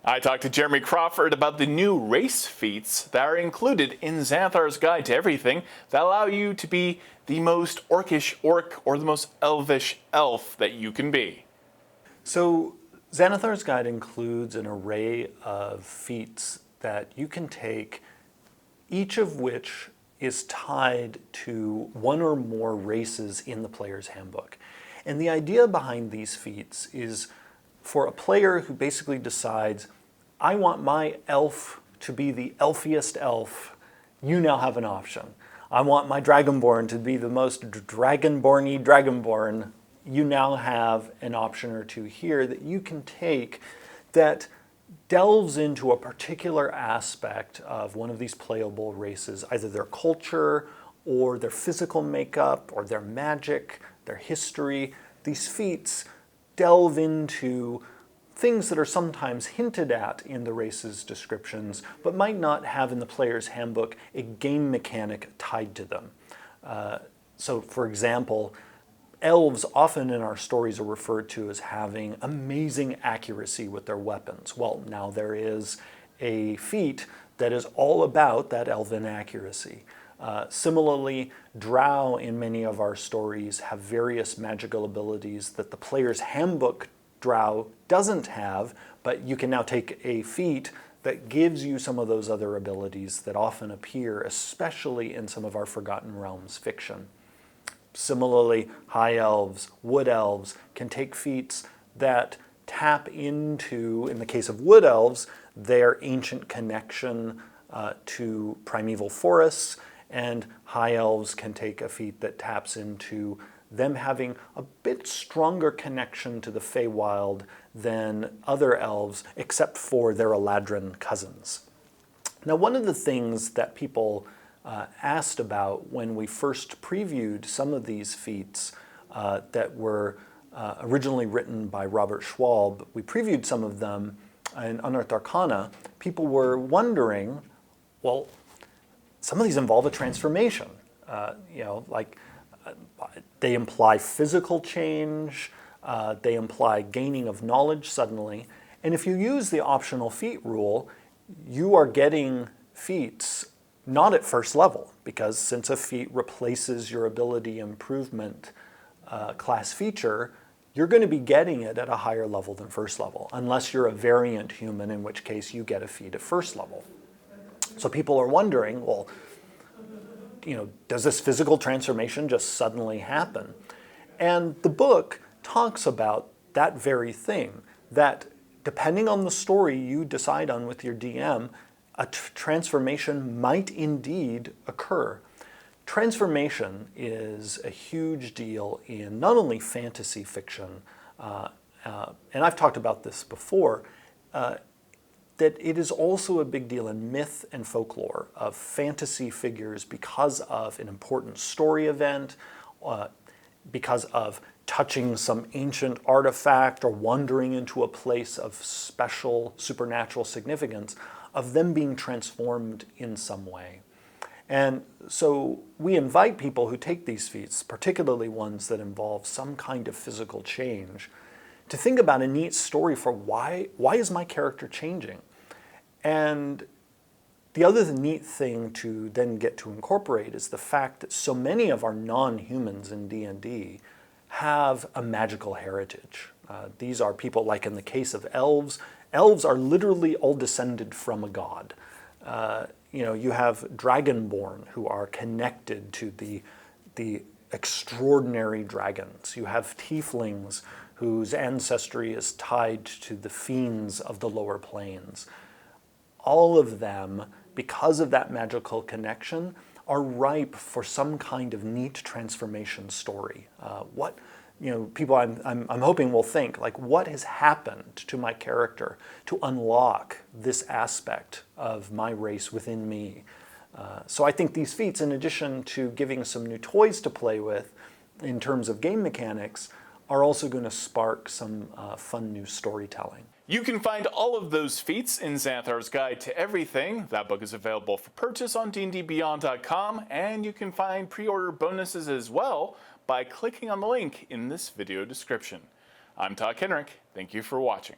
I talked to Jeremy Crawford about the new race feats that are included in Xanathar's Guide to Everything that allow you to be the most orcish orc or the most elvish elf that you can be. So Xanathar's Guide includes an array of feats that you can take, each of which is tied to one or more races in the player's handbook. And the idea behind these feats is for a player who basically decides, I want my elf to be the elfiest elf, you now have an option. I want my dragonborn to be the most dragonborny dragonborn, you now have an option or two here that you can take that delves into a particular aspect of one of these playable races, either their culture or their physical makeup or their magic, their history. These feats delve into things that are sometimes hinted at in the race's descriptions, but might not have in the player's handbook a game mechanic tied to them. So for example, elves often in our stories are referred to as having amazing accuracy with their weapons. Well, now there is a feat that is all about that elven accuracy. Similarly, drow in many of our stories have various magical abilities that the player's handbook drow doesn't have, but you can now take a feat that gives you some of those other abilities that often appear, especially in some of our Forgotten Realms fiction. Similarly, high elves, wood elves can take feats that tap into, in the case of wood elves, their ancient connection to primeval forests, and high elves can take a feat that taps into them having a bit stronger connection to the Feywild than other elves, except for their Eladrin cousins. Now, one of the things that people asked about when we first previewed some of these feats that were originally written by Robert Schwalb, we previewed some of them in Unearthed Arcana. People were wondering, well, some of these involve a transformation. They imply physical change, they imply gaining of knowledge suddenly, and if you use the optional feat rule, you are getting feats not at first level, because since a feat replaces your ability improvement class feature, you're going to be getting it at a higher level than first level, unless you're a variant human, in which case you get a feat at first level. So people are wondering, well, does this physical transformation just suddenly happen? And the book talks about that very thing, that depending on the story you decide on with your DM, a transformation might indeed occur. Transformation is a huge deal in not only fantasy fiction, and I've talked about this before, that it is also a big deal in myth and folklore of fantasy figures because of an important story event, because of touching some ancient artifact or wandering into a place of special supernatural significance, of them being transformed in some way. And so we invite people who take these feats, particularly ones that involve some kind of physical change, to think about a neat story for why is my character changing? And the other neat thing to then get to incorporate is the fact that so many of our non-humans in D&D have a magical heritage. These are people, like in the case of elves, elves are literally all descended from a god. You have dragonborn who are connected to the extraordinary dragons. You have tieflings whose ancestry is tied to the fiends of the lower planes. All of them, because of that magical connection, are ripe for some kind of neat transformation story. People I'm hoping will think, like, what has happened to my character to unlock this aspect of my race within me? So I think these feats, in addition to giving some new toys to play with in terms of game mechanics, are also going to spark some fun new storytelling. You can find all of those feats in Xanathar's Guide to Everything. That book is available for purchase on dndbeyond.com, and you can find pre-order bonuses as well by clicking on the link in this video description. I'm Todd Kenrick. Thank you for watching.